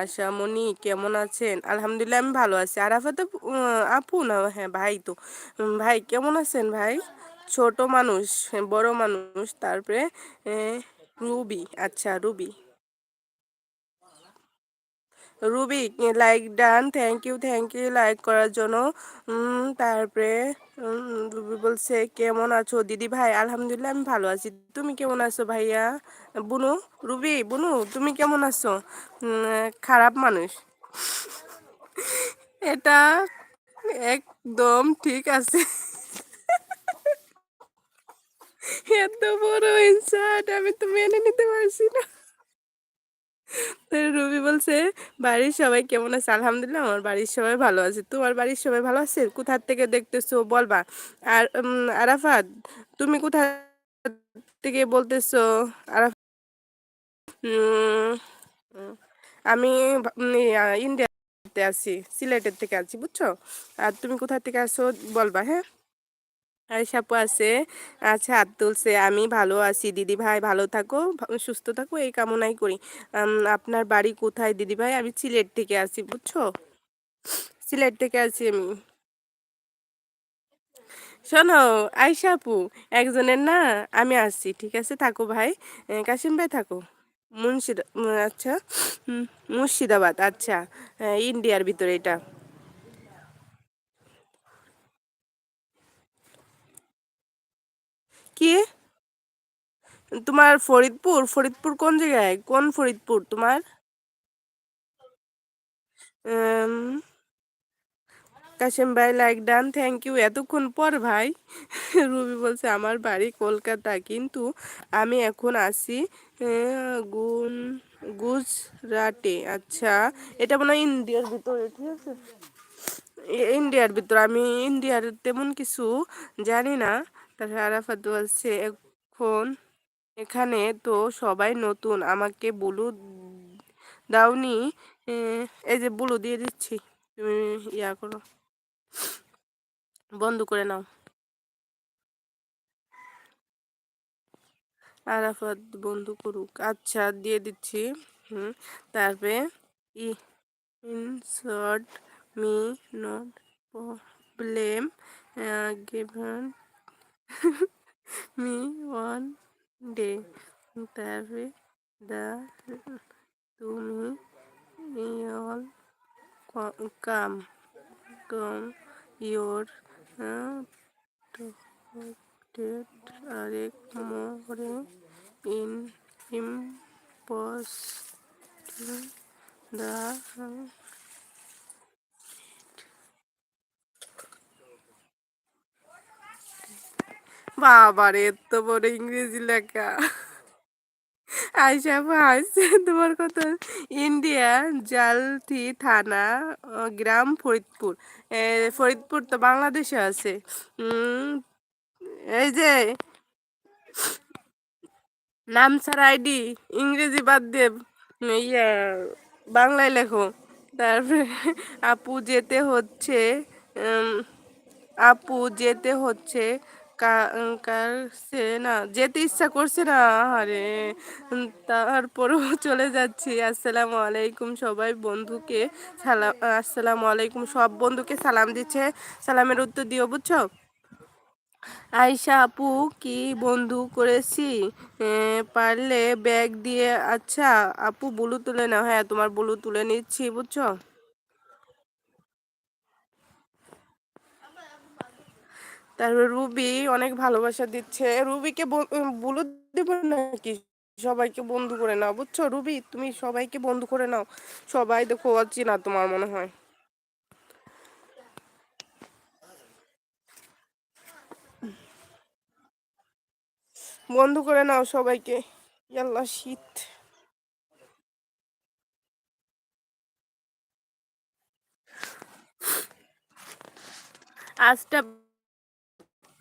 আশামণি কেমন আছেন? আলহামদুলিল্লাহ আমি ভালো আছি। আরাফাত আপু, আপু না, হ্যাঁ ভাই তো। ভাই কেমন আছেন ভাই? ছোট মানুষ, বড় মানুষ, তারপরে রুবি, আচ্ছা Ruby. Ruby, like done, thank you like করার জন্য। তারপরে রুবি বলছে কেমন আছো দিদি ভাই? আলহামদুলিল্লাহ আমি ভালো আছি। তুমি কেমন আছো ভাইয়া? বুনু, রুবি বুনু তুমি কেমন আছো? খারাপ মানুষ, এটা একদম ঠিক আছে। এত বড় ইনসাল্ট আমি তো মেনে নিতে পারছি না। তো রুবি বলছে বাড়ির সবাই কেমন আছে? আলহামদুলিল্লাহ আমার বাড়ির সবাই ভালো আছে। তোমার বাড়ির সবাই ভালো আছে? কোথা থেকে দেখতেছো বলবা। আর আরাফাত, তুমি কোথা থেকে বলতেছো? আরাফ, উম, উম, আমি ইন্ডিয়াতে আছি, সিলেটের থেকে আছি বুঝছো। আর তুমি কোথা থেকে আসো বলবা, হ্যাঁ। আয়েশা আপু আছে, আচ্ছা হাত তুলছে। আমি ভালো আছি দিদি ভাই, ভালো থাকো, সুস্থ থাকো এই কামনাই করি। আপনার বাড়ি কোথায় দিদি ভাই? আমি সিলেট থেকে আছি বুঝছো, সিলেট থেকে আছি আমি। শোনো আয়েশা আপু, একজনের না আমি আসছি, ঠিক আছে থাকো ভাই। কাশিম ভাই থাকো। আচ্ছা, হুম, মুর্শিদাবাদ, আচ্ছা। ইন্ডিয়ার ভিতরে এটা। কি? তোমার ফরিদপুর? ফরিদপুর কোন জায়গায়? কোন ফরিদপুর তোমার? উম, কাশেম ভাই লাইক ডান, থ্যাংক ইউ এতক্ষণ পর ভাই। রুবি বলছে আমার বাড়ি কলকাতা, কিন্তু আমি এখন আছি গুজরাটে, আচ্ছা। এটা মনে হয় ইন্ডিয়ার ভিতরে, ঠিক আছে। ইন্ডিয়ার ভিতর, আমি ইন্ডিয়ার তেমন কিছু জানি না। তারপরে আরাফাত বলছে এখন এখানে তো সবাই নতুন, আমাকে বলু দাওনি। এই যে বলু দিয়ে দিচ্ছি, তুমি ইয়া করো, বন্ধ করে নাও। আরাফাত বন্ধ করুক, আচ্ছা দিয়ে দিচ্ছি। হুম, তারপরে ই insert me not problem given me one day, তারপরে দা তুমি all come come your date আরেক মোরে ইন ইম্পস দা। বাবারে এত বড় ইংরেজি লেখা! আয়শা আপু হাসছে তোমার কথা। ইন্ডিয়া, জালথি থানা, গ্রাম ফরিদপুর। ফরিদপুর তো বাংলাদেশে আছে। উম, এই যে নাম ছাড়া আইডি, ইংরেজি বাদ দিয়ে ইয়া বাংলায় লেখো। তারপরে আপু যেতে হচ্ছে, উম, আপু যেতে হচ্ছে কারছে না, যেতে ইচ্ছা করছে না। আরে তারপরেও চলে যাচ্ছি। আসসালামু আলাইকুম সবাই বন্ধুকে সালাম, আসসালামু আলাইকুম সব বন্ধুকে সালাম দিচ্ছে, সালামের উত্তর দিও বুঝছো। আয়শা আপু কি বন্ধু করেছি? পারলে ব্যাগ দিয়ে, আচ্ছা আপু বুলু তুলে নাও, হ্যাঁ তোমার বুলু তুলে নিচ্ছি বুঝছো। তারপর রুবি অনেক ভালোবাসা দিচ্ছে। রুবিকে বুলু দিব নাকি? সবাইকে বন্ধু করে নাও বুঝছো রুবি, তুমি সবাইকে বন্ধু করে নাও। সবাই দেখো অচেনা তোমার মনে হয়। বন্ধু করে নাও সবাইকে। ইয়াল্লা শীত। আজটা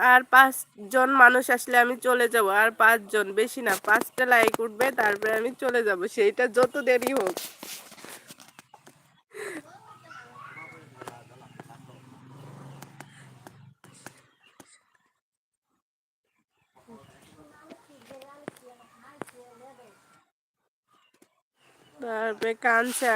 আর 5 জন মানুষ আসলে আমি চলে যাব। আর 5 জন, বেশি না, 5টা লাইক উঠবে তারপরে আমি চলে যাব, সেইটা যত দেরি হোক। তারপরে কানছে